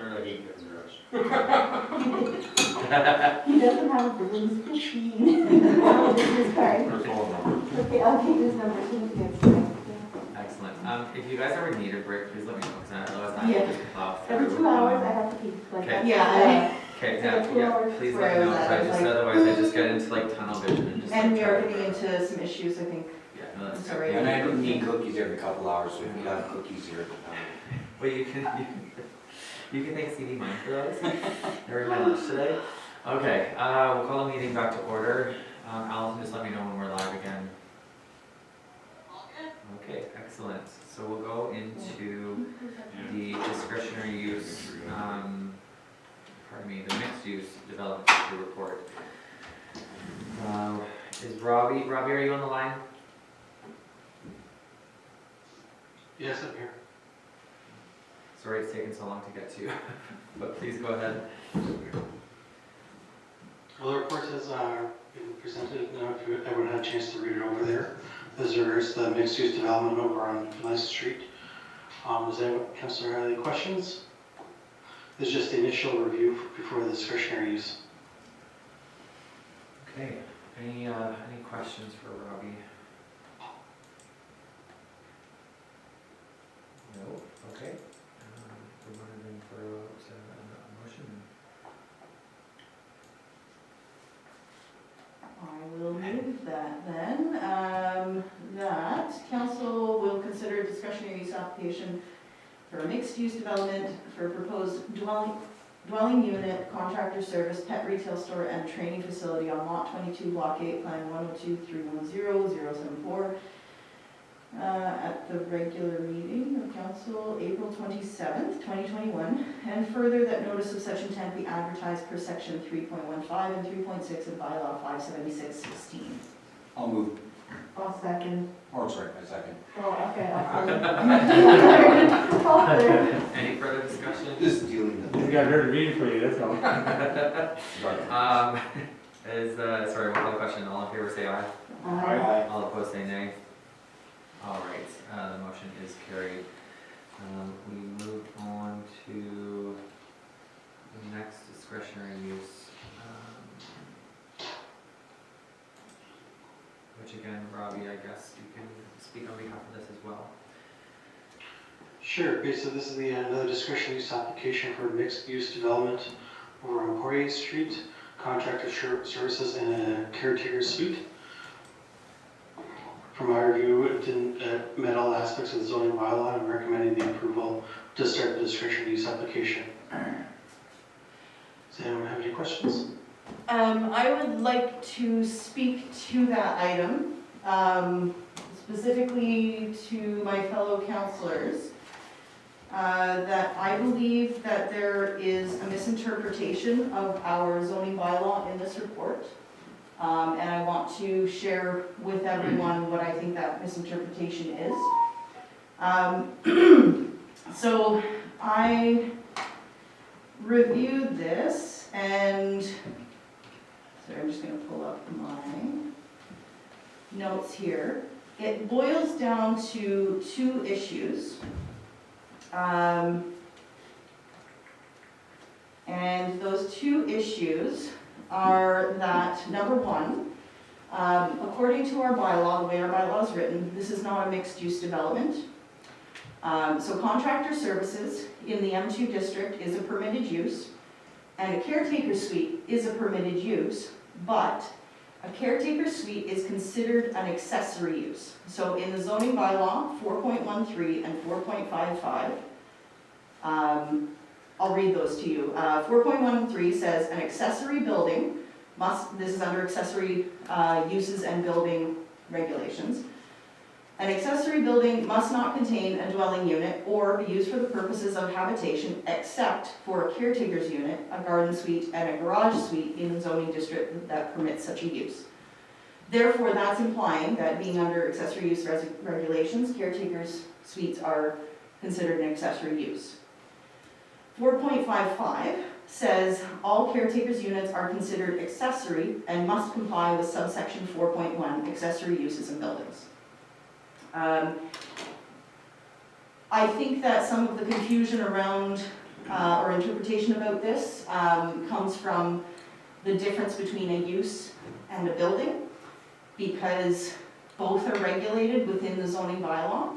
Turn like 8 different directions. He doesn't have a balloons machine. On his business card. Or phone number. Okay, I'll take his number. Thank you. Excellent. If you guys ever need a break, please let me know, because otherwise I Yeah. will just plow through. Every 2 hours, I have to keep like Okay. that. Yeah. Okay, It's now, like 2 yeah, hours. please Where let me know, was because that? I just, Like- otherwise I just get into like tunnel vision and just. And like, we try are to- getting into some issues, I think. Yeah, no, that's Sorry. good. And I don't need cookies every couple hours, so if you have cookies here, Well, you can thank CD Mine for those. They were my lunch today. Okay, we'll call the meeting back to order. Allison, just let me know when we're live again. Okay, excellent. So we'll go into the discretionary use, the mixed use development report. Is Robbie, are you on the line? Yes, I'm here. Sorry it's taken so long to get to you, but please go ahead. Well, the report has been presented now, if everyone had a chance to read it over there. This is the mixed-use development over on Nice Street. Does anyone, Councilor, have any questions? This is just the initial review before the discretionary use. Okay, any questions for Robbie? No, okay. We're running in for a motion. I will move that then, that council will consider a discretionary use application for a mixed-use development for proposed dwelling unit, contractor service, pet retail store, and training facility on lot 22, block 8, plan 102-310-074, at the regular meeting of council, April 27th, 2021, and further that notice of such intent be advertised per section 3.15 and 3.6 of bylaw 576-16. I'll move. I'll second. Oh, sorry, I second. Oh, okay, I'll Any further discussion? Just dealing with Just got her to read it for you, that's all. Sorry, one other question. All in favor say aye. Aye. All opposed say nay. All right, the motion is carried. We move on to the next discretionary use, which again, Robbie, I guess you can speak on behalf of this as well. Sure, okay, so this is another discretionary use application for mixed-use development over on Poirier Street, contractor services and a caretaker suite. From my review, it didn't met all aspects of the zoning bylaw and recommending the approval to start the discretionary use application. Does anyone have any questions? I would like to speak to that item, specifically to my fellow councillors, that I believe that there is a misinterpretation of our zoning bylaw in this report. And I want to share with everyone what I think that misinterpretation is. So I reviewed this and, sorry, I'm just going to pull up my notes here. It boils down to two issues. And those two issues are that, number one, according to our bylaw, the way our bylaw is written, this is not a mixed-use development. So contractor services in the M2 district is a permitted use, and a caretaker suite is a permitted use, but a caretaker suite is considered an accessory use. So in the zoning bylaw 4.13 and 4.55, I'll read those to you. 4.13 says an accessory building must, this is under accessory uses and building regulations. An accessory building must not contain a dwelling unit or be used for the purposes of habitation except for a caretaker's unit, a garden suite, and a garage suite in the zoning district that permits such a use. Therefore, that's implying that being under accessory use regulations, caretakers' suites are considered an accessory use. 4.55 says all caretakers' units are considered accessory and must comply with subsection 4.1, accessory uses and buildings. I think that some of the confusion around or interpretation about this comes from the difference between a use and a building, because both are regulated within the zoning bylaw.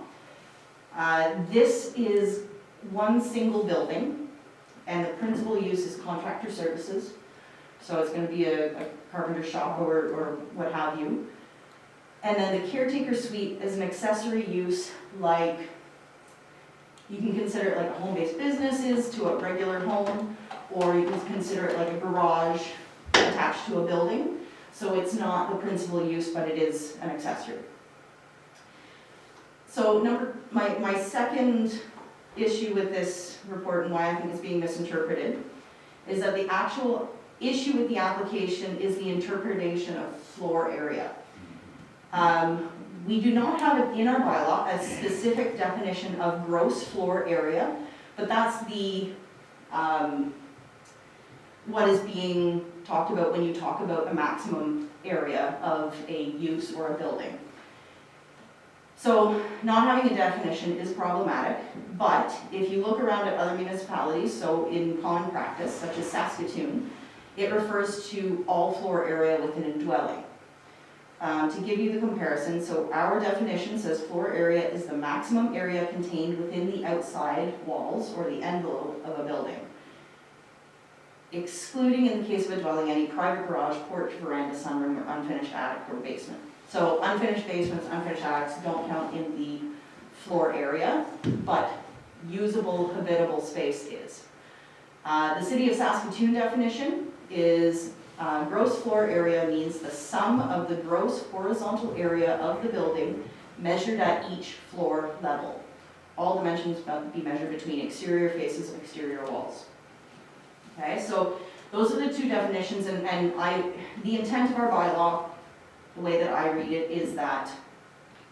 This is one single building, and the principal use is contractor services. So it's going to be a carpenter shop or what have you. And then the caretaker suite is an accessory use, like you can consider it like a home-based business is to a regular home, or you can consider it like a garage attached to a building. So it's not the principal use, but it is an accessory. So my second issue with this report and why I think it's being misinterpreted is that the actual issue with the application is the interpretation of floor area. We do not have it in our bylaw a specific definition of gross floor area, but that's the what is being talked about when you talk about a maximum area of a use or a building. So not having a definition is problematic, but if you look around at other municipalities, so in common practice, such as Saskatoon, it refers to all floor area within a dwelling. To give you the comparison, so our definition says floor area is the maximum area contained within the outside walls or the envelope of a building, excluding in the case of a dwelling any private garage, porch, veranda, sunroom, or unfinished attic or basement. So unfinished basements, unfinished attics don't count in the floor area, but usable, habitable space is. The City of Saskatoon definition is gross floor area means the sum of the gross horizontal area of the building measured at each floor level. All dimensions must be measured between exterior faces of exterior walls. Okay, so those are the two definitions, and the intent of our bylaw, the way that I read it, is that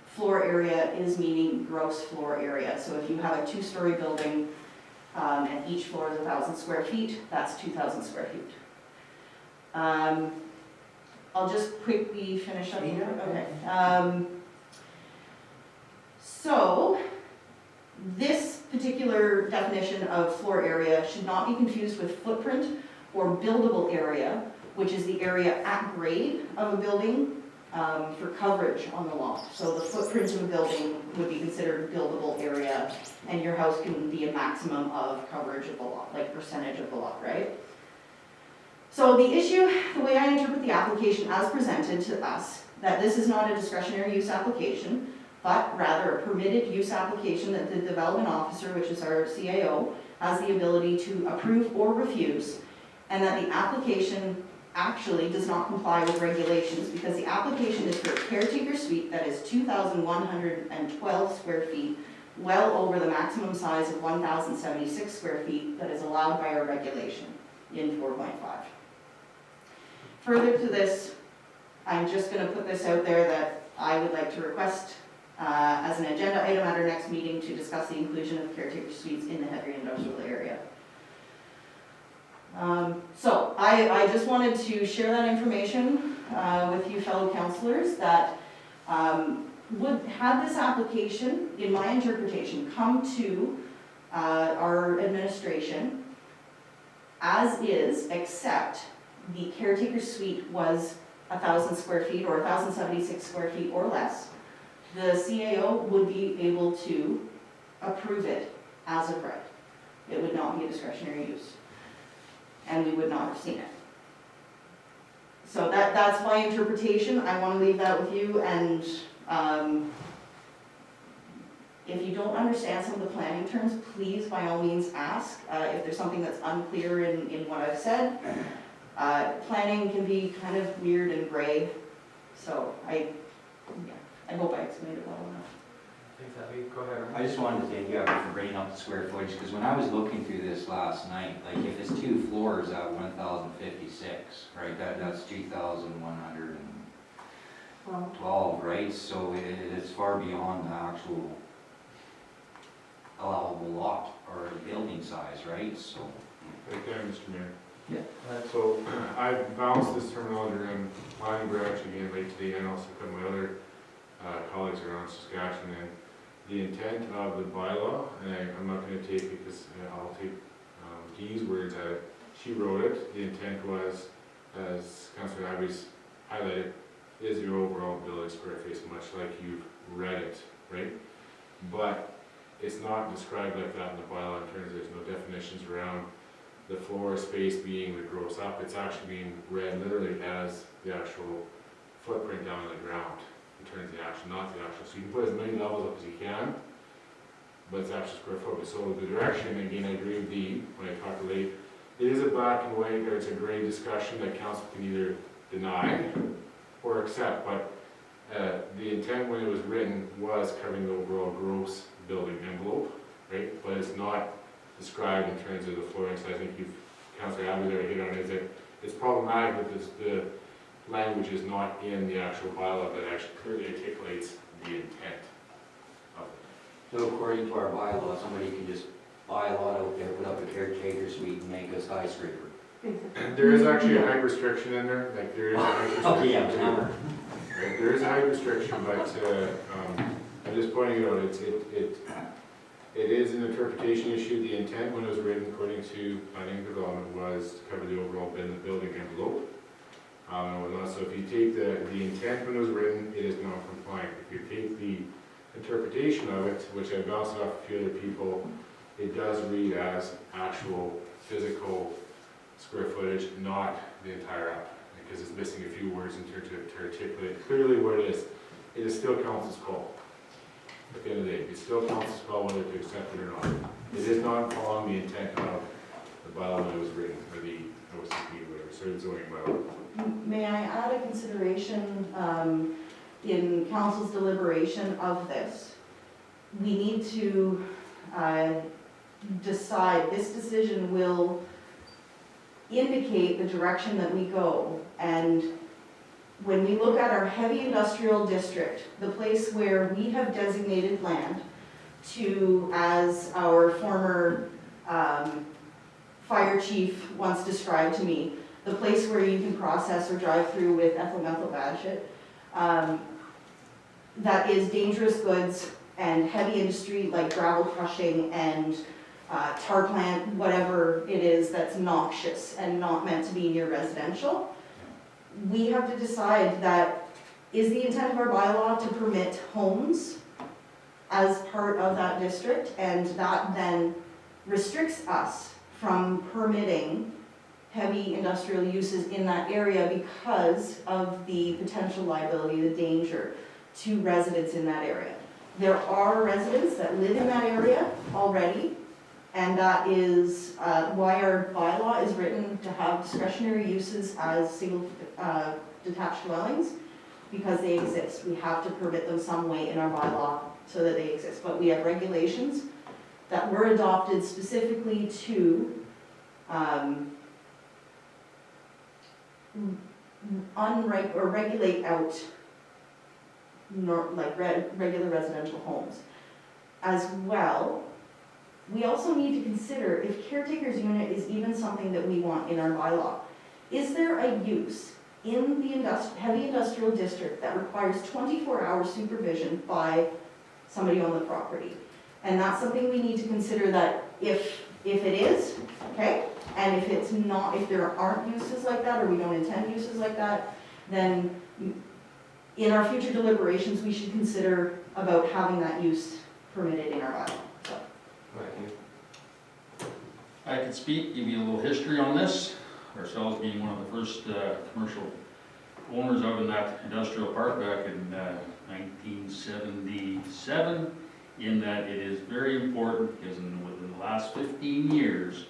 floor area is meaning gross floor area. So if you have a two-story building and each floor is 1,000 square feet, that's 2,000 square feet. I'll just quickly finish up here. Okay. So this particular definition of floor area should not be confused with footprint or buildable area, which is the area at grade of a building for coverage on the lot. So the footprint of a building would be considered buildable area, and your house can be a maximum of coverage of the lot, like percentage of the lot, right? So the issue, the way I interpret the application as presented to us, that this is not a discretionary use application, but rather a permitted use application that the development officer, which is our CAO, has the ability to approve or refuse, and that the application actually does not comply with regulations because the application is for a caretaker suite that is 2,112 square feet, well over the maximum size of 1,076 square feet that is allowed by our regulation in 4.5. Further to this, I'm just going to put this out there that I would like to request as an agenda item at our next meeting to discuss the inclusion of caretaker suites in the heavy industrial area. So I just wanted to share that information with you fellow councillors that would have this application, in my interpretation, come to our administration as is, except the caretaker suite was 1,000 square feet or 1,076 square feet or less. The CAO would be able to approve it as of right. It would not be a discretionary use, and we would not have seen it. So that's my interpretation. I want to leave that with you, and if you don't understand some of the planning terms, please by all means ask. If there's something that's unclear in what I've said, planning can be kind of weird and gray, so I hope I explained it well enough. Thanks, Abby. Go ahead. I just wanted to thank you, Abby, for bringing up the square footage, because when I was looking through this last night, like if it's 2 floors at 1,056, right, that's 2,112, right? So it's far beyond the actual allowable lot or building size, right? So. Right there, Mr. Mayor. Yeah. So I bounced this terminology around my branch again late today, and also because my other colleagues around Saskatchewan, and the intent of the bylaw, and I'm not going to take it because I'll take Dee's words out. She wrote it, the intent was, as Councillor Abbey's highlighted, is your overall building square face, much like you've read it, right? But it's not described like that in the bylaw in terms of there's no definitions around the floor space being the gross up. It's actually being read literally as the actual footprint down on the ground in terms of the actual, not the actual. So you can put as many levels up as you can, but it's actual square footage. So the direction, again, I agree with Dee when I talked late, it is a black and white, or it's a gray discussion that council can either deny or accept, but the intent when it was written was covering the overall gross building envelope, right? But it's not described in terms of the flooring, so I think Councillor Abbey there hit on it, is that it's problematic that the language is not in the actual bylaw that actually clearly articulates the intent of it. So according to our bylaw, somebody can just buy a lot out there, put up a caretaker suite and make a skyscraper. There is actually a height restriction in there, like there is a height restriction. Okay, yeah, number. Right, there is a height restriction, but I'm just pointing it out, it is an interpretation issue. The intent when it was written, according to planning and development, was to cover the overall building envelope. So if you take the intent when it was written, it is non-compliant. If you take the interpretation of it, which I bounced off a few other people, it does read as actual physical square footage, not the entire app, because it's missing a few words in terms to articulate clearly what it is. It is still council's call. At the end of the day, it still council's call whether to accept it or not. It is not following the intent of the bylaw when it was written, or the OCP, whatever, so the zoning bylaw. May I add a consideration in council's deliberation of this? We need to decide, this decision will indicate the direction that we go. And when we look at our heavy industrial district, the place where we have designated land to, as our former fire chief once described to me, the place where you can process or drive through with ethyl methyl bad shit, that is dangerous goods and heavy industry like gravel crushing and tar plant, whatever it is that's noxious and not meant to be near residential. We have to decide that, is the intent of our bylaw to permit homes as part of that district, and that then restricts us from permitting heavy industrial uses in that area because of the potential liability, the danger to residents in that area. There are residents that live in that area already, and that is why our bylaw is written to have discretionary uses as single detached dwellings, because they exist. We have to permit them some way in our bylaw so that they exist. But we have regulations that were adopted specifically to regulate out regular residential homes. As well, we also need to consider if caretaker's unit is even something that we want in our bylaw. Is there a use in the heavy industrial district that requires 24-hour supervision by somebody on the property? And that's something we need to consider, that if it is, okay, and if it's not, if there aren't uses like that, or we don't intend uses like that, then in our future deliberations, we should consider about having that use permitted in our bylaw. So. I can speak, give you a little history on this. Ourselves being one of the first commercial owners of in that industrial park back in 1977, in that it is very important because within the last 15 years,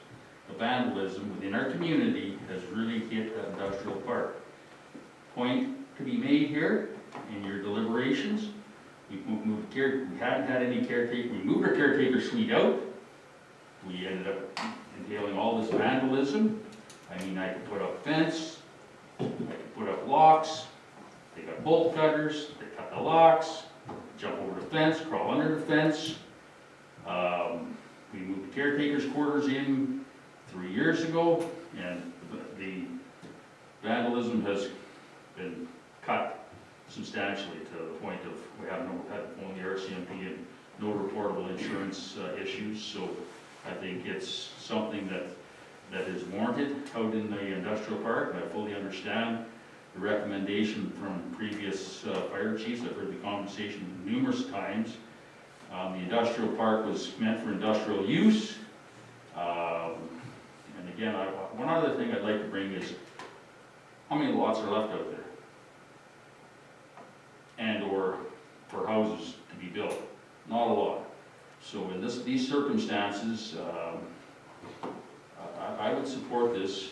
the vandalism within our community has really hit that industrial park. Point to be made here in your deliberations, we hadn't had any caretaker, we moved our caretaker suite out. We ended up entailing all this vandalism. I mean, I could put up fence, I could put up locks, they got bolt cutters, they cut the locks, jump over the fence, crawl under the fence. We moved the caretaker's quarters in 3 years ago, and the vandalism has been cut substantially to the point of we have only RCMP and no reportable insurance issues. So I think it's something that wanted out in the industrial park. I fully understand the recommendation from previous fire chiefs. I've heard the conversation numerous times. The industrial park was meant for industrial use. And again, one other thing I'd like to bring is, how many lots are left out there? And or for houses to be built? Not a lot. So in these circumstances, I would support this,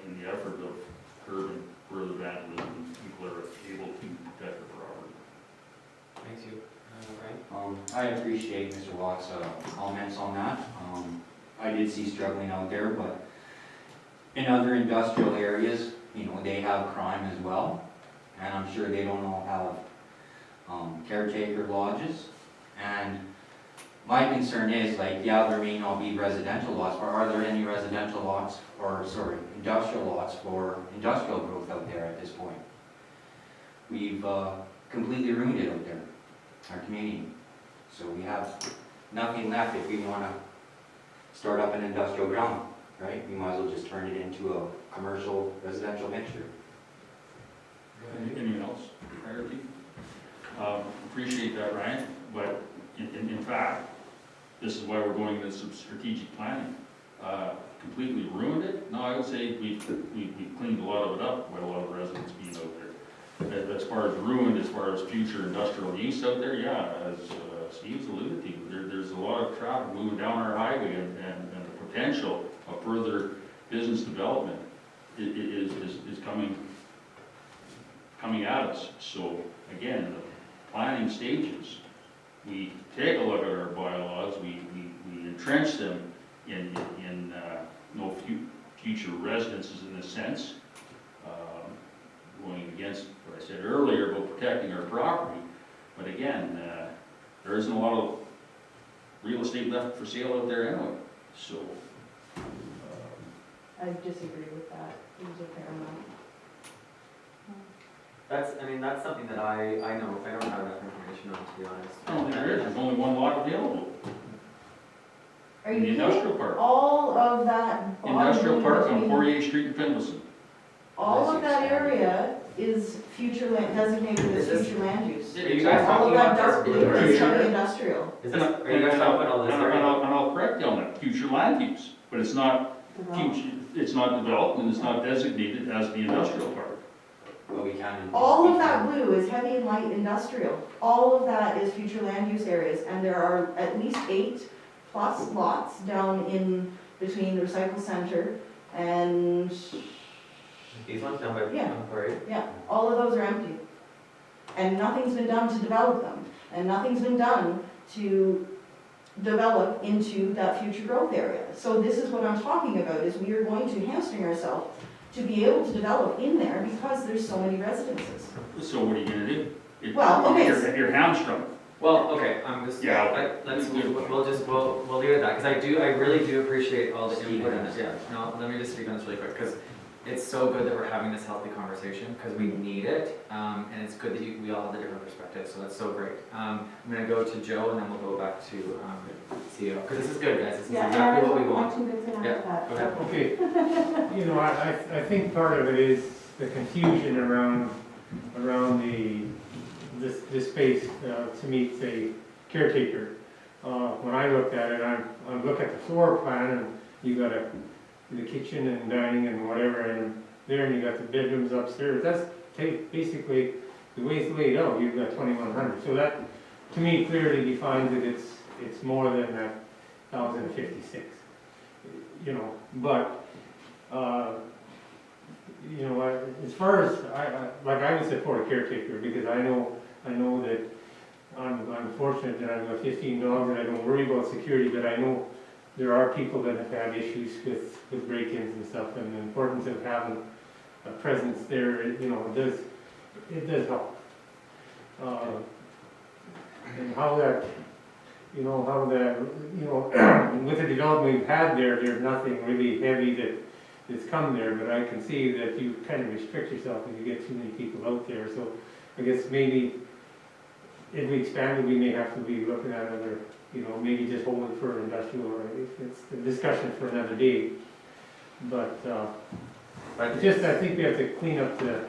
in the effort of curbing further vandalism. People are able to protect their property. Thanks you. Ryan? I appreciate Mr. Watt's comments on that. I did see struggling out there, but in other industrial areas, they have crime as well. And I'm sure they don't all have caretaker lodges. And my concern is, yeah, there may not be residential lots, but are there any residential lots, industrial lots for industrial growth out there at this point? We've completely ruined it out there, our community. So we have nothing left if we want to start up an industrial ground, right? We might as well just turn it into a commercial residential mixture. Anyone else? Priority? Appreciate that, Ryan, but in fact, this is why we're going to some strategic planning. Completely ruined it? No, I would say we've cleaned a lot of it up by a lot of residents being out there. As far as ruined, as far as future industrial use out there, yeah, as Steve's alluded to, there's a lot of traffic moving down our highway, and the potential of further business development is coming at us. So again, the planning stages, we take a look at our bylaws, we entrench them in no future residences in a sense, going against what I said earlier about protecting our property. But again, there isn't a lot of real estate left for sale out there anyway. So I disagree with that. There's a fair amount. That's something that I know if I don't have enough information on, to be honest. I don't think there is. There's only one lot available. Are In the you industrial kidding? park. All of that. Industrial park on between- 48th Street in Findlayson. All of that area is future land, designated as Is this- future land use. Are you guys All of talking that about dark this blue blue is area? heavy industrial. Is this, are you guys talking about all this And area? I'll correct you on that, future land use, but it's not future, it's not developed and it's not designated as the industrial park. But we can. All of that blue is heavy and light industrial. All of that is future land use areas, and there are at least 8+ lots down in between the recycle center and, These ones down by, Yeah. Quarry? yeah, all of those are empty. And nothing's been done to develop them, and nothing's been done to develop into that future growth area. So this is what I'm talking about, is we are going to hamstring ourselves to be able to develop in there because there's so many residences. So what are you gonna do? Well, okay. You're hamstrung. Well, okay, I'm just, Yeah. let's, we'll leave it at that, because I really do appreciate all the input in this, yeah. No, let me just speak on this really quick, because it's so good that we're having this healthy conversation, because we need it, and it's good that we all have the different perspectives, so that's so great. I'm gonna go to Joe, and then we'll go back to CEO, because this is good, guys, this is exactly what we want. Yeah, go ahead. Okay, I think part of it is the confusion around this space to meet, say, caretaker. When I looked at it, I look at the floor plan, and you got the kitchen and dining and whatever, and there, and you got the bedrooms upstairs. That's basically the way it's laid out. You've got 2,100. So that, to me, clearly defines that it's more than that 1,056. But as far as I would support a caretaker, because I know that I'm fortunate that I've got 15 dogs and I don't worry about security, but I know there are people that have had issues with break-ins and stuff, and the importance of having a presence there, it does help. And how that, with the development we've had there's nothing really heavy that's come there, but I can see that you kind of restrict yourself if you get too many people out there. So I guess maybe if we expand it, we may have to be looking at other, maybe just hold it for industrial, or it's a discussion for another day. But, But it's just, I think we have to clean up the,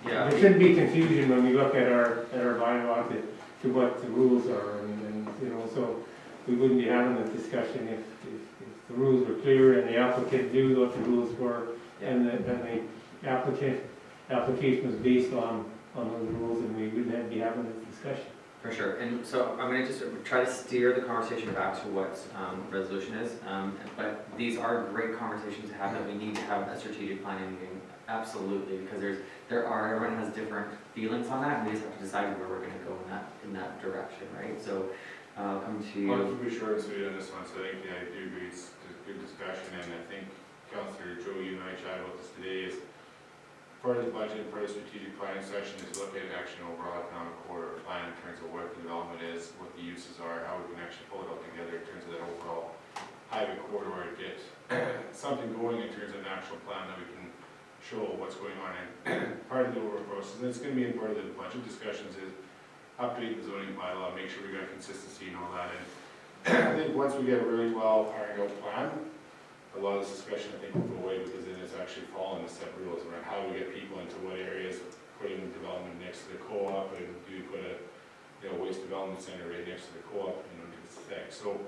yeah, there shouldn't be confusion when we look at our bylaw to what the rules are, and, so we wouldn't be having this discussion if the rules were clear and the applicant knew what the rules were, and the application was based on those rules, and we wouldn't be having this discussion. for sure. And so I'm gonna just try to steer the conversation back to what resolution is. But these are great conversations to have, that we need to have a strategic planning meeting, absolutely, because everyone has different feelings on that, and we just have to decide where we're gonna go in that direction, right? So, come to Well, you. to be short and sweet on this one, so I think, yeah, I do agree, it's a good discussion, and I think, Councillor Joe, you and I chatted about this today, is part of the budget, part of the strategic planning session is look at actually an overall economic corridor plan in terms of what the development is, what the uses are, how we can actually pull it all together in terms of that overall highway corridor, to get something going in terms of an actual plan that we can show what's going on in part of the overall process. And it's going to be in part of the budget discussions is update the zoning bylaw, make sure we got consistency and all that. And I think once we get a really well ironed out plan, a lot of this discussion I think will go away, because then it's actually following the set rules around how we get people into what areas, putting development next to the co-op, and do we put a waste development center right next to the co-op, to its effect. So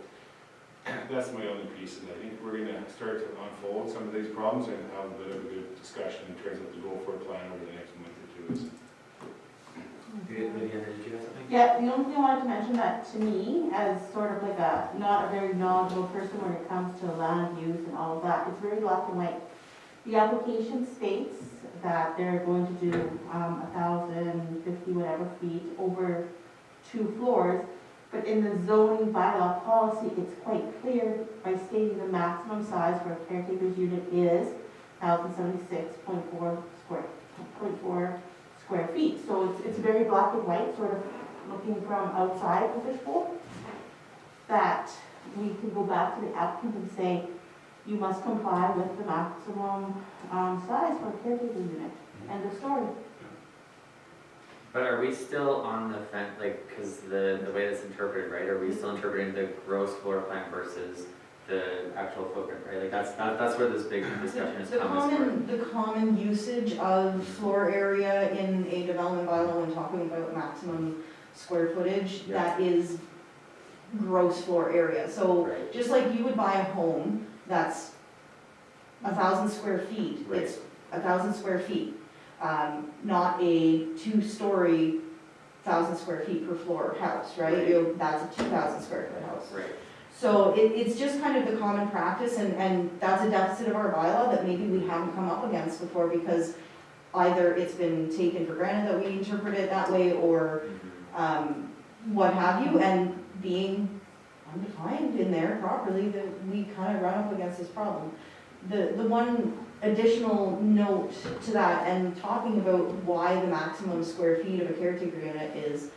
that's my only piece, and I think we're going to start to unfold some of these problems and have a bit of a good discussion in terms of the go-forward plan over the next month or two. Lydia, did you have something? Yeah, the only thing I wanted to mention, that to me, as sort of like not a very knowledgeable person when it comes to land use and all of that, it's very black and white. The application states that they're going to do 1,050 whatever feet over 2 floors, but in the zoning bylaw policy, it's quite clear by stating the maximum size for a caretaker's unit is 1,076.4 square feet. So it's very black and white, sort of looking from outside of the fishbowl, that we can go back to the applicant and say, you must comply with the maximum size for a caretaker unit. End of story. But are we still on the fence, like, because the way that's interpreted, right, are we still interpreting the gross floor plan versus the actual footprint, right? Like, that's where this big discussion is coming. The common usage of floor area in a development bylaw when talking about maximum square footage, Yeah. that is gross floor area. So Right. just like you would buy a home that's 1,000 square feet, Right. it's 1,000 square feet. Not a 2-story, 1,000 square feet per floor house, right? Right. That's a 2,000 square foot house. Right. So it's just kind of the common practice, and that's a deficit of our bylaw that maybe we haven't come up against before, because either it's been taken for granted that we interpret it that way, or what have you, and being undefined in there properly, that we kind of run up against this problem. The one additional note to that, and talking about why the maximum square feet of a caretaker unit is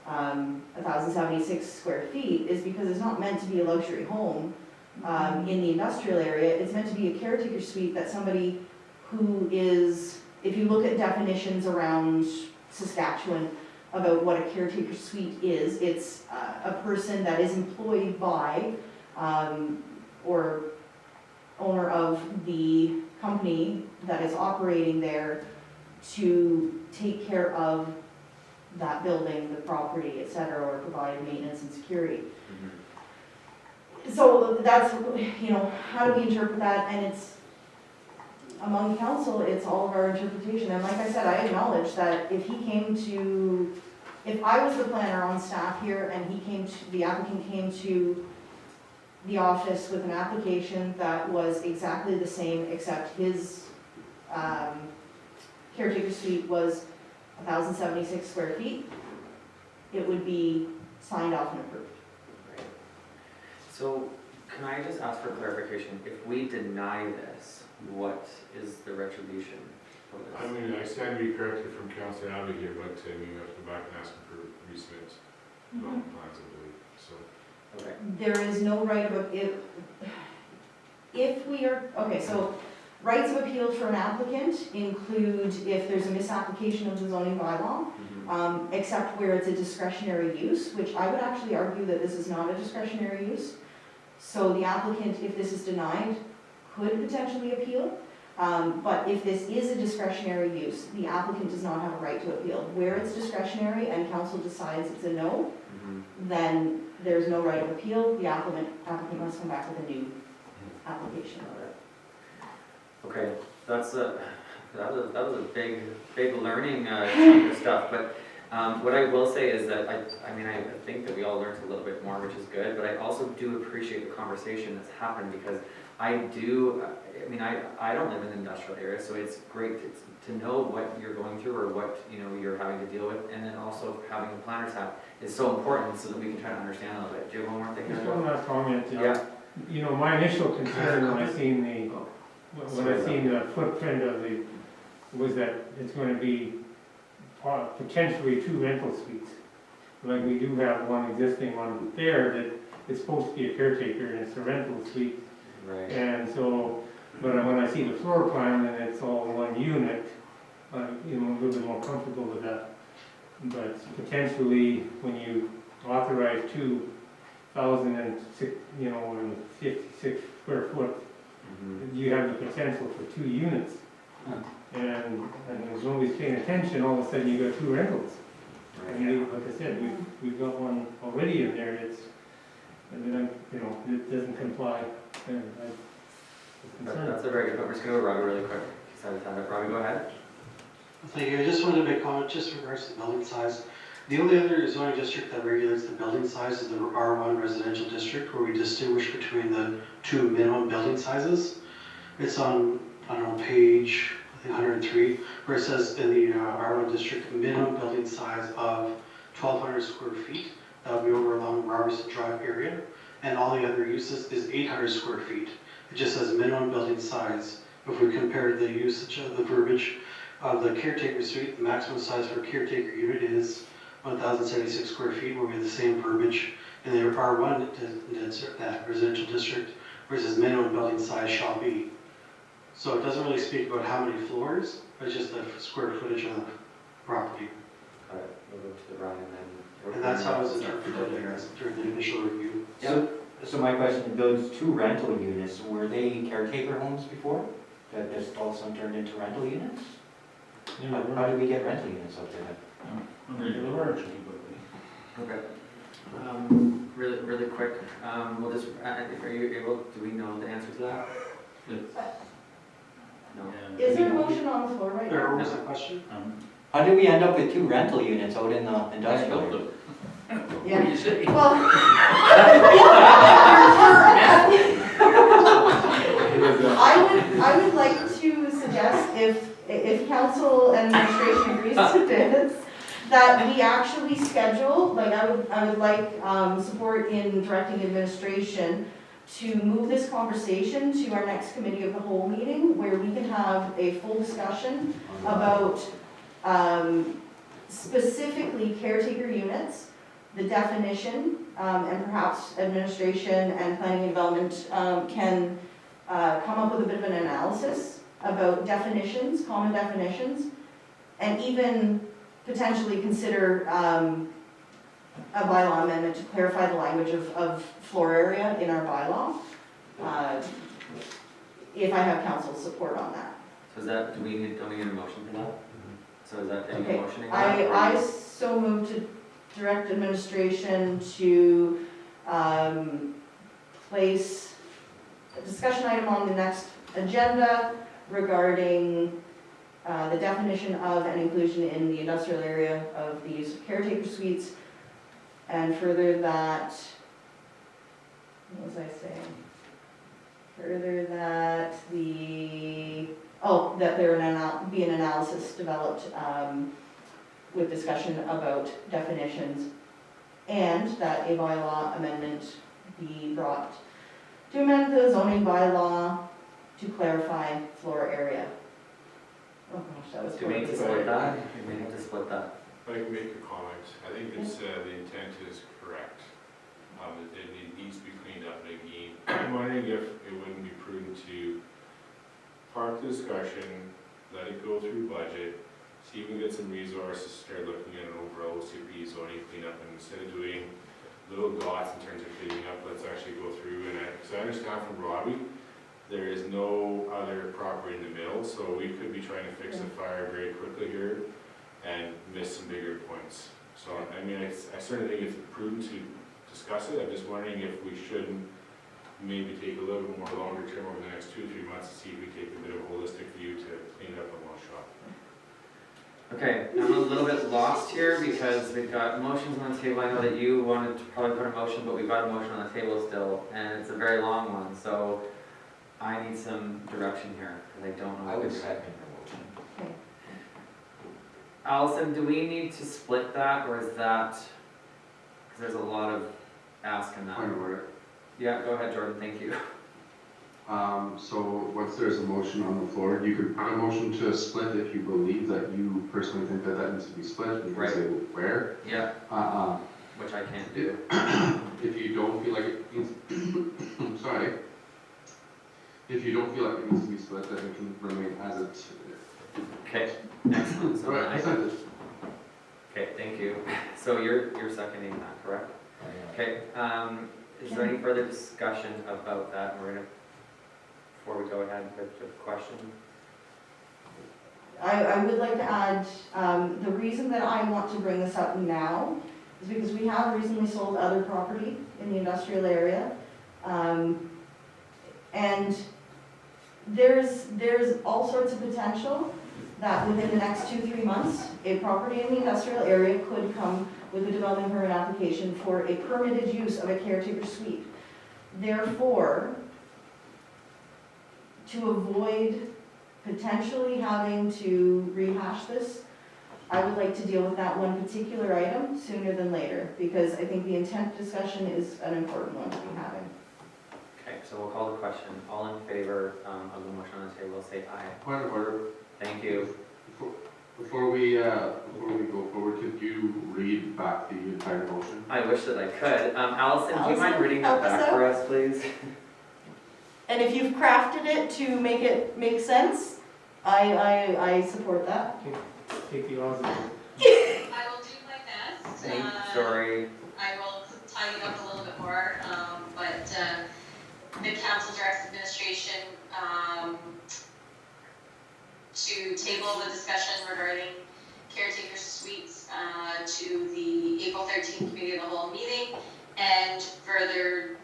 1,076 square feet, is because it's not meant to be a luxury home in the industrial area. It's meant to be a caretaker suite that somebody who is, if you look at definitions around Saskatchewan about what a caretaker suite is, it's a person that is employed by or owner of the company that is operating there to take care of that building, the property, et cetera, or provide maintenance and security. So that's, how do we interpret that? And it's, among council, it's all of our interpretation. And like I said, I acknowledge that if I was the planner on staff here and the applicant came to the office with an application that was exactly the same, except his caretaker suite was 1,076 square feet, it would be signed off and approved. Right. So, can I just ask for clarification? If we deny this, what is the retribution for this? I mean, I stand to be corrected from Councillor Abbey here, but we have to go back and ask him for resubmit development plans, I believe, so. Okay. There is no right of, if we are, okay, so rights of appeal for an applicant include if there's a misapplication of the zoning bylaw, except where it's a discretionary use, which I would actually argue that this is not a discretionary use. So the applicant, if this is denied, could potentially appeal. But if this is a discretionary use, the applicant does not have a right to appeal. Where it's discretionary and council decides it's a no, then there's no right of appeal. The applicant must come back with a new application. Okay, that was a big learning chunk of stuff, but what I will say is that I think that we all learned a little bit more, which is good, but I also do appreciate the conversation that's happened, because I don't live in an industrial area, so it's great to know what you're going through or what, you're having to deal with, and then also having the planner's hat is so important so that we can try to understand a little bit. Do you have one more thing? Just one last comment. Yeah. My initial concern when I seen the footprint was that it's going to be potentially 2 rental suites. Like we do have one existing one there that is supposed to be a caretaker, and it's a rental suite. Right. And so, but when I see the floor plan and it's all one unit, I'm a little bit more comfortable with that. But potentially, when you authorize 2,056 square foot, you have the potential for 2 units. And as nobody's paying attention, all of a sudden you got 2 rentals. And like I said, we've got one already in there it doesn't comply. That's a very good point. We're just going to go to Robbie really quick. He's had his hand up. Robbie, go ahead. Thank you. I just wanted to make a comment just in regards to the building size. The only other zoning district that regulates the building size is the R1 residential district, where we distinguish between the 2 minimum building sizes. It's on page 103, where it says in the R1 district, minimum building size of 1,200 square feet. That would be over along Robertson Drive area. And all the other uses is 800 square feet. It just says minimum building size. If we compare the usage of the verbiage of the caretaker suite, the maximum size for a caretaker unit is 1,076 square feet, where we have the same verbiage in the R1 residential district, where it says minimum building size shall be. So it doesn't really speak about how many floors, but just the square footage of the property. All right, we'll go to the Ryan and then. And that's how it was interpreted during the initial review. So my question, those 2 rental units, were they caretaker homes before? That just all of a sudden turned into rental units? How did we get rental units out there? Okay. Really quick, we'll just, are you able, do we know the answer to that? No. Is there a motion on the floor right now? There was a question? How did we end up with 2 rental units out in the industrial area? Yeah. What do you say? Well, I would like to suggest, if council and administration agrees to this, that we actually schedule, I would like support in directing administration to move this conversation to our next committee of the whole meeting, where we can have a full discussion about specifically caretaker units, the definition, and perhaps administration and planning and development can come up with a bit of an analysis about definitions, common definitions, and even potentially consider a bylaw amendment to clarify the language of floor area in our bylaw, if I have council's support on that. So is that, don't we need a motion for that? So is that any Okay. motioning? I so move to direct administration to place a discussion item on the next agenda regarding the definition of and inclusion in the industrial area of the use of caretaker suites, and further that, what was I saying? Further that that there be an analysis developed with discussion about definitions, and that a bylaw amendment be brought to amend the zoning bylaw to clarify floor area. Oh gosh, that was. Do we need to split that? We may have to split that. If I can make a comment, I think it's, the intent is correct. It needs to be cleaned up, and again, I'm wondering if it wouldn't be prudent to park the discussion, let it go through budget, see if we can get some resources, start looking at an overall OCP zoning cleanup, and instead of doing little dots in terms of cleaning up, let's actually go through, and because I understand from Robbie, there is no other property in the middle, so we could be trying to fix the fire very quickly here and miss some bigger points. So, I mean, I certainly think it's prudent to discuss it. I'm just wondering if we shouldn't maybe take a little bit more longer term over the next 2 or 3 months to see if we take a bit of a holistic view to clean it up in one shot. Okay, I'm a little bit lost here because we've got motions on the table. I know that you wanted to probably put a motion, but we've got a motion on the table still, and it's a very long one, so I need some direction here, because I don't know. I would which- second the motion. Allison, do we need to split that, or is that, because there's a lot of ask in that. Point of order. Yeah, go ahead, Jordan, thank you. So once there's a motion on the floor, you could put a motion to split if you believe that you personally think that that needs to be split. You can Right. say where. Yeah, which I can't do. If you don't feel like it needs, sorry. If you don't feel like it needs to be split, then it can remain as it. Okay, excellent. So then Right, okay, thank you. So you're seconding that, correct? Okay, is there any further discussion about that? We're gonna, before we go ahead with the question. I would like to add, the reason that I want to bring this up now is because we have recently sold other property in the industrial area. And there's all sorts of potential that within the next 2-3 months, a property in the industrial area could come with a development permit application for a permitted use of a caretaker suite. Therefore, to avoid potentially having to rehash this, I would like to deal with that one particular item sooner than later, because I think the intent discussion is an important one to be having. Okay, so we'll call the question. All in favor of the motion on the table, say aye. Point of order. Thank you. Before we go forward, could you read back the entire motion? I wish that I could. Allison, do you mind Allison, reading that help us back out. for us, please? And if you've crafted it to make it make sense, I support that. Take the odds. I will do my best. Sorry. I will tidy it up a little bit more, but the council directs administration to table the discussion regarding caretaker suites to the April 13th Committee of the Whole meeting, and further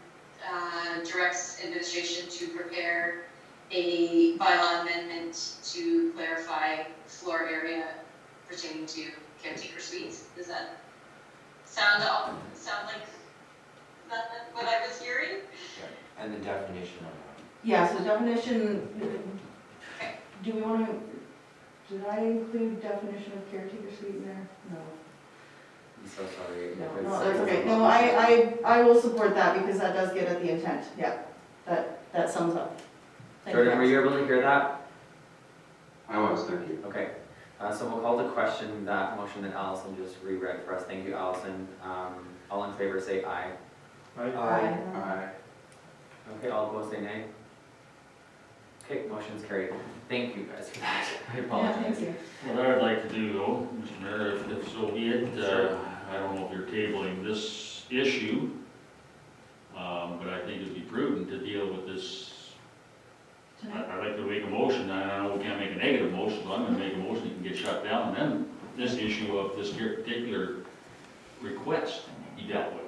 directs administration to prepare a bylaw amendment to clarify floor area pertaining to caretaker suites. Does that sound like that what I was hearing? And the definition of that. Yeah, so definition, do we want to, did I include definition of caretaker suite in there? No. I'm so sorry. No, that's okay. No, I will support that because that does get at the intent. Yeah, that sums up. Thank you. Jordan, were you able to hear that? I was, thank you. Okay, so we'll call the question, that motion that Allison just reread for us. Thank you, Allison. All in favor say aye. Aye. Aye. Okay, all opposed say nay. Okay, motion's carried. Thank you guys for that. I Yeah, apologize. thank you. What I'd like to do though, Mr. Mayor, if so be it, I don't know if you're tabling this issue, but I think it'd be prudent to deal with this. I'd like to make a motion, and I know we can't make a negative motion, so I'm gonna make a motion, it can get shut down, and then this issue of this particular request be dealt with.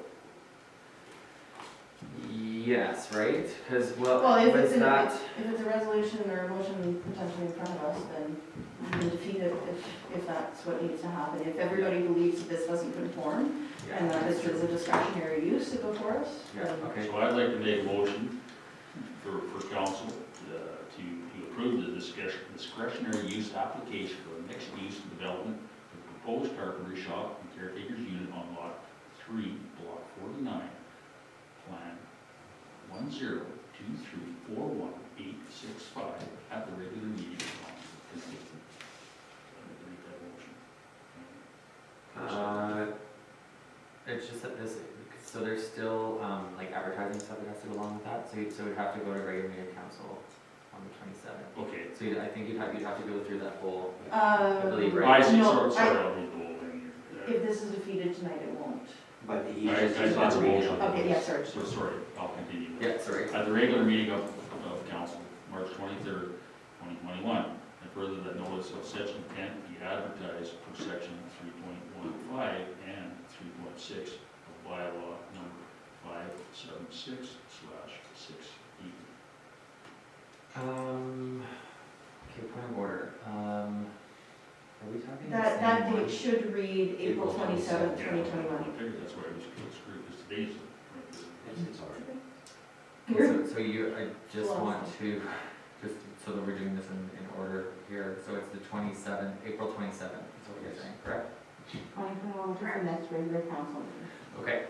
Yes, right? Because, well, Well, if was it's that, a resolution or a motion potentially in front of us, then we can defeat it if that's what needs to happen. If everybody believes that this doesn't conform and that this is a discretionary use to go for us, yeah, then okay. So I'd like to make a motion for council to approve the discretionary use application for a mixed-use development for the proposed carpentry shop and caretaker's unit on lot 3, block 49, plan 102341865 at the regular meeting on the 15th. It's just that this, so there's still, like advertising stuff that has to go along with that, so it'd have to go to regular meeting council on the 27th. Okay. So I think you'd have to go through that whole, I believe, right? I see, No, sorry, I'll read the whole thing here. if this is defeated tonight, it won't. But he I- just I- is that's not a reading motion. it. Okay, yeah, sorry. So sorry, I'll continue. Yeah, sorry. At the regular meeting of council March 23rd, 2021. And further, that notice of such intent be advertised per section 3.15 and 3.6 of bylaw number 576/6E. Okay, point of order. Are we talking the That same one? date should read April 27th, 2021. I figured that's why I was screwed, because today's right there. It's all right. Okay, so you, I just want to, just so that we're doing this in order here, so it's the 27th, April 27th, is what you're saying, correct? 2021, which is the next regular council meeting. Okay.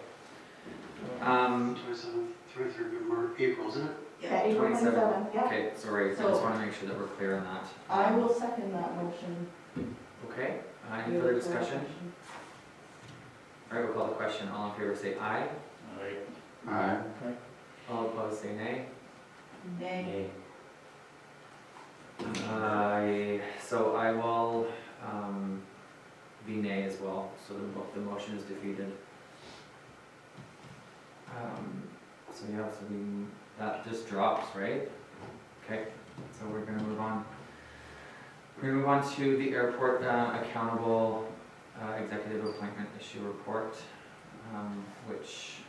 27th, 23rd, April, isn't it? Yeah, April 27th. 27th, yeah. Okay, sorry, I So- just want to make sure that we're clear on that. I will second that motion. Okay, any further discussion? All right, we'll call the question. All in favor say aye. Aye. All opposed say nay. Nay. So I will be nay as well, so the motion is defeated. So yeah, so that just drops, right? Okay, so we're gonna move on. We're gonna move on to the airport accountable executive appointment issue report, which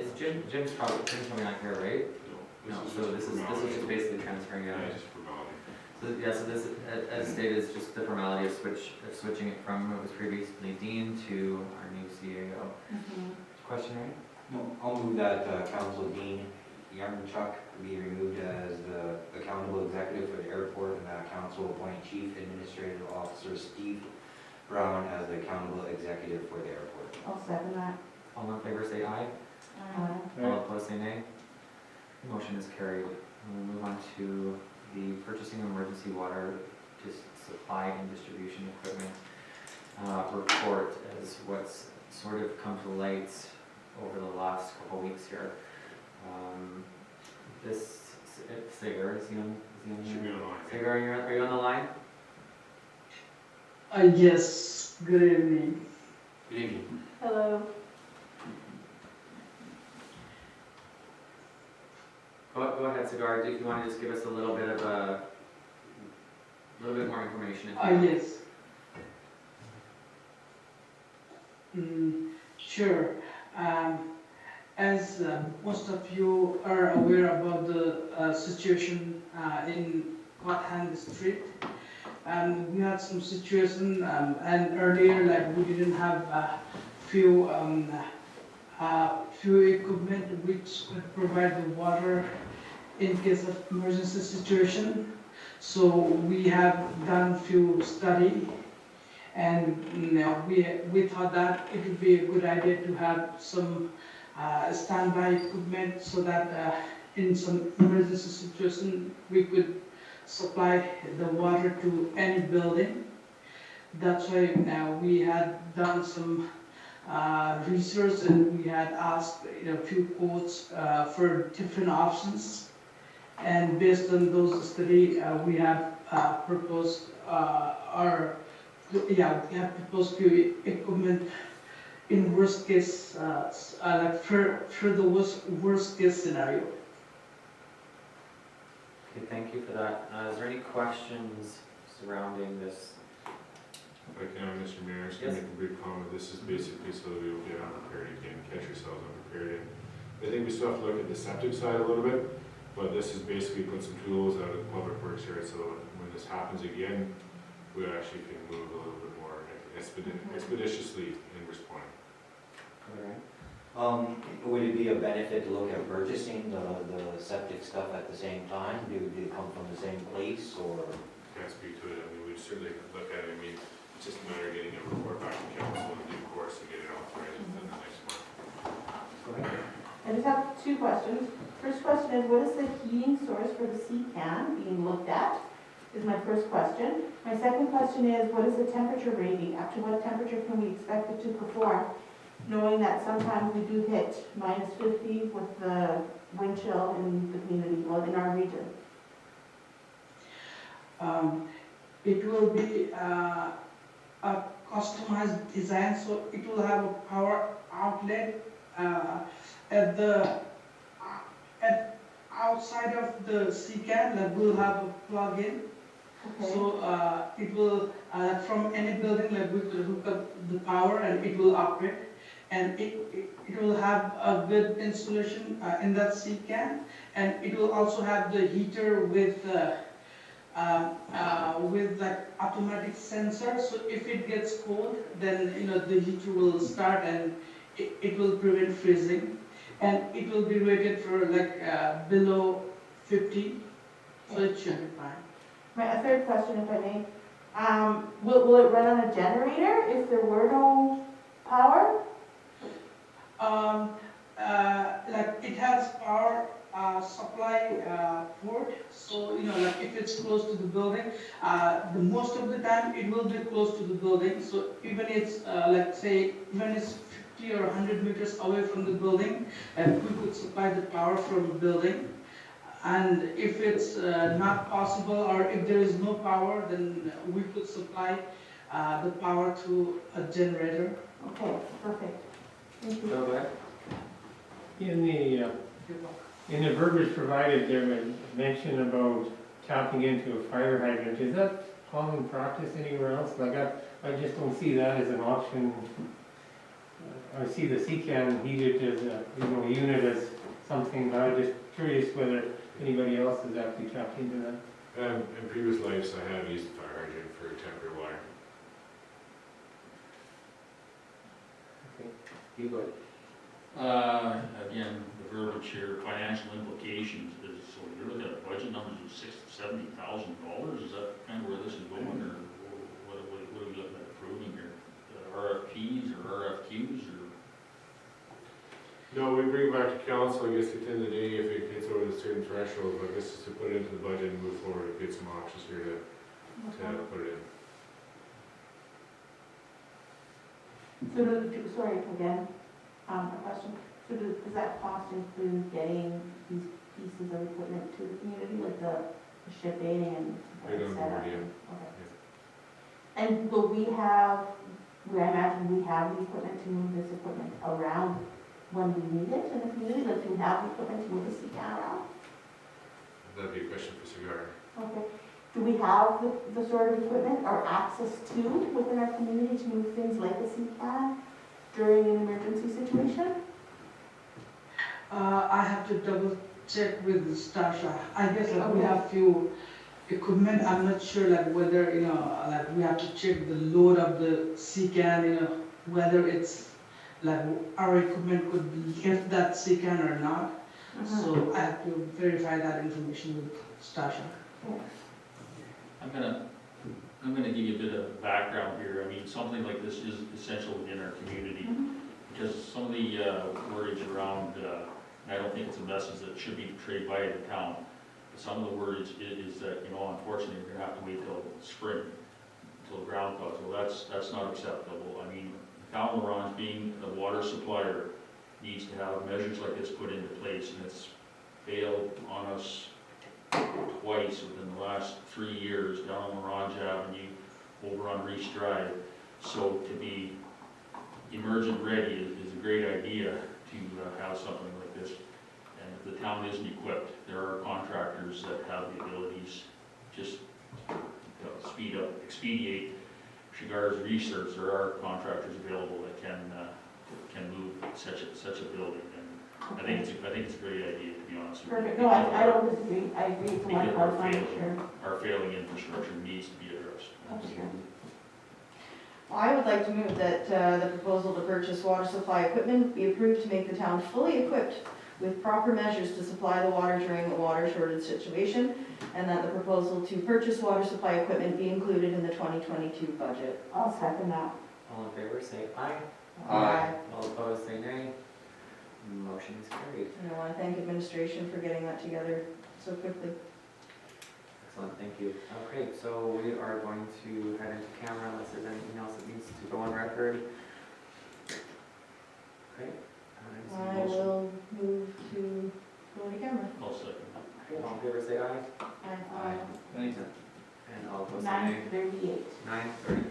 it's Jim's probably not here, right? No, so this is just basically transferring out. Yeah, just formality. So, yeah, so this, as stated, is just the formality of switching it from what was previously Dean to our new CAO. Question, right? No, I'll move that Council Dean Yarmchuk be removed as the accountable executive for the airport, and that council appoint Chief Administrative Officer Steve Brown as the accountable executive for the airport. I'll second that. All in favor say aye. Aye. All opposed say nay. Motion is carried. We'll move on to the purchasing of emergency water supply and distribution equipment report, as what's sort of come to light over the last couple weeks here. Sagar, is he on Should be there? online. Sagar, are you on the line? Yes, good evening. Good evening. Hello. Go ahead, Sagar, if you want to just give us a little bit more information. Yes. Sure. As most of you are aware about the situation in Quathand Street, we had some situation, and earlier, like, we didn't have few equipment which could provide the water in case of emergency situation. So we have done few study, and we thought that it would be a good idea to have some standby equipment, so that in some emergency situation we could supply the water to any building. That's why we had done some research, and we had asked a few quotes for different options, and based on those study we have proposed few equipment in worst case, like for the worst case scenario. Okay, thank you for that. Is there any questions surrounding this? Like, Mr. Mayor, just gonna make a brief comment. This is basically so that we will get unprepared again, catch yourselves unprepared. And I think we still have to look at the septic side a little bit, but this is basically put some tools out of the public works here, so when this happens again, we actually can move a little bit more expeditiously in responding. All right. Would it be a benefit to look at purchasing the septic stuff at the same time? Do they come from the same place, or? Can't speak to it. I mean, we certainly could look at it. I mean, it's just a matter of getting a report back to council in due course and get it authorized within the next month. Go ahead. I just have two questions. First question is, what is the heating source for the C-can being looked at? Is my first question. My second question is, what is the temperature rating? Up to what temperature can we expect it to perform? Knowing that sometimes we do hit -50 with the wind chill in the community, well, in our region. It will be a customized design, so it will have a power outlet at outside of the CCAN, like we'll have a plug-in. Okay. So it will, from any building, like we will hook up the power and it will operate. And it will have a good installation in that CCAN. And it will also have the heater with like automatic sensor. So if it gets cold, then the heater will start and it will prevent freezing. And it will be rated for like below 50, so it should be fine. A third question, if I may. Will it run on a generator if there were no power? Like it has power supply port, so like if it's close to the building, the most of the time it will be close to the building. So even it's like say even it's 50 or 100 meters away from the building, and we could supply the power from the building. And if it's not possible or if there is no power, then we could supply the power to a generator. Okay, perfect. Thank you. Go ahead. In the verbiage provided, there was mention about tapping into a fire hydrant. Is that common practice anywhere else? Like I just don't see that as an option. I see the CCAN heated as a unit as something, but I'm just curious whether anybody else has actually tapped into that. In previous lives, I have used the fire hydrant for temporary water. Okay. You go ahead. Again, the verbiage here, financial implications, so you're looking at budget numbers of $70,000, is that kind of where this is going, or what are we looking at approving here? RFPs or RFQs, or? No, we bring it back to council, I guess at the end of the day, if it gets over a certain threshold, but this is to put it into the budget and move forward, get some options here to put it in. So, sorry, again, a question. So does that cost include getting these pieces of equipment to the community, like the shipping and I don't know, setup? yeah. Okay. And will we have, I imagine we have the equipment to move this equipment around when we need it in the community? Like, do we have the equipment to move the CCAN around? That'd be a question for Cigar. Okay. Do we have the sort of equipment or access to within our community to move things like a CCAN during an emergency situation? I have to double check with Stasha. I guess like we have few equipment. I'm not sure like whether like we have to check the load of the CCAN. Whether it's like our equipment could lift that CCAN or not. So I have to verify that information with Stasha. Yeah. I'm gonna give you a bit of background here. I mean, something like this is essential within our community, because some of the wordage around, and I don't think it's a message that should be portrayed by the town, but some of the wordage is that, unfortunately, we're gonna have to wait till spring, until the ground thaws. Well, that's not acceptable. I mean, the town of Orange, being the water supplier, needs to have measures like this put into place, and it's failed on us twice within the last 3 years, down on Orange Avenue, over on Reese Drive. So to be emergent ready is a great idea to have something like this. And if the town isn't equipped, there are contractors that have the abilities just to speed up, expedite Shigar's research. There are contractors available that can move such a building. I think it's a great idea, to be honest with you. Perfect. No, I don't disagree. I agree. It's one Because of our sure. our failing infrastructure needs to be addressed. Sure. Well, I would like to move that the proposal to purchase water supply equipment be approved to make the town fully equipped with proper measures to supply the water during a water shortage situation, and that the proposal to purchase water supply equipment be included in the 2022 budget. I'll second that. All in favor, say aye. Aye. All opposed, say nay. Motion is carried. And I want to thank administration for getting that together so quickly. Excellent, thank you. Okay, so we are going to head into camera unless there's anything else that needs to go on record. Okay. I will move to go to camera. I'll second that. Okay, all in favor, say aye. Aye. And all opposed, say nay. 9:38. 9:30.